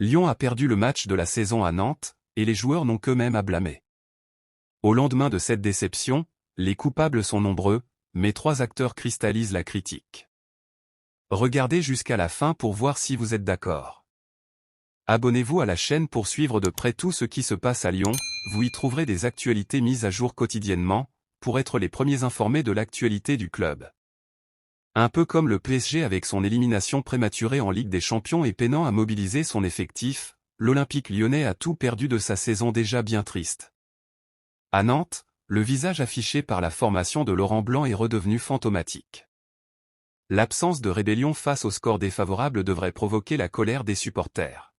Lyon a perdu le match de la saison à Nantes, et les joueurs n'ont qu'eux-mêmes à blâmer. Au lendemain de cette déception, les coupables sont nombreux, mais 3 acteurs cristallisent la critique. Regardez jusqu'à la fin pour voir si vous êtes d'accord. Abonnez-vous à la chaîne pour suivre de près tout ce qui se passe à Lyon, vous y trouverez des actualités mises à jour quotidiennement, pour être les premiers informés de l'actualité du club. Un peu comme le PSG avec son élimination prématurée en Ligue des Champions et peinant à mobiliser son effectif, l'Olympique lyonnais a tout perdu de sa saison déjà bien triste. À Nantes, le visage affiché par la formation de Laurent Blanc est redevenu fantomatique. L'absence de rébellion face au score défavorable devrait provoquer la colère des supporters.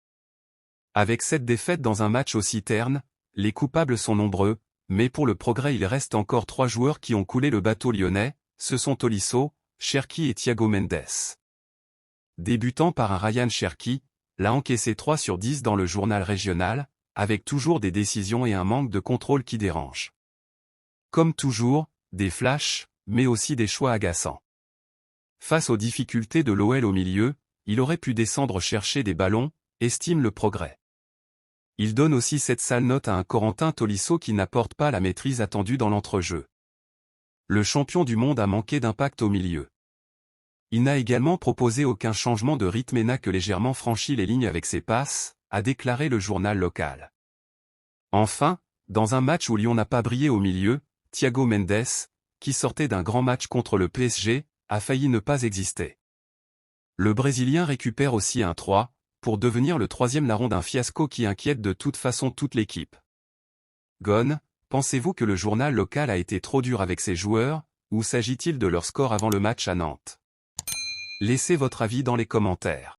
Avec cette défaite dans un match aussi terne, les coupables sont nombreux, mais pour le progrès il reste encore 3 joueurs qui ont coulé le bateau lyonnais, ce sont Tolisso, Cherki et Thiago Mendes. Débutant par un Ryan Cherki, l'a encaissé 3 sur 10 dans le journal régional, avec toujours des décisions et un manque de contrôle qui dérange. Comme toujours, des flashs, mais aussi des choix agaçants. Face aux difficultés de l'OL au milieu, il aurait pu descendre chercher des ballons, estime le progrès. Il donne aussi cette sale note à un Corentin Tolisso qui n'apporte pas la maîtrise attendue dans l'entrejeu. Le champion du monde a manqué d'impact au milieu. Il n'a également proposé aucun changement de rythme et n'a que légèrement franchi les lignes avec ses passes, a déclaré le journal local. Enfin, dans un match où Lyon n'a pas brillé au milieu, Thiago Mendes, qui sortait d'un grand match contre le PSG, a failli ne pas exister. Le Brésilien récupère aussi un 3, pour devenir le 3e larron d'un fiasco qui inquiète de toute façon toute l'équipe. Gone, pensez-vous que le journal local a été trop dur avec ses joueurs, ou s'agit-il de leur score avant le match à Nantes? Laissez votre avis dans les commentaires.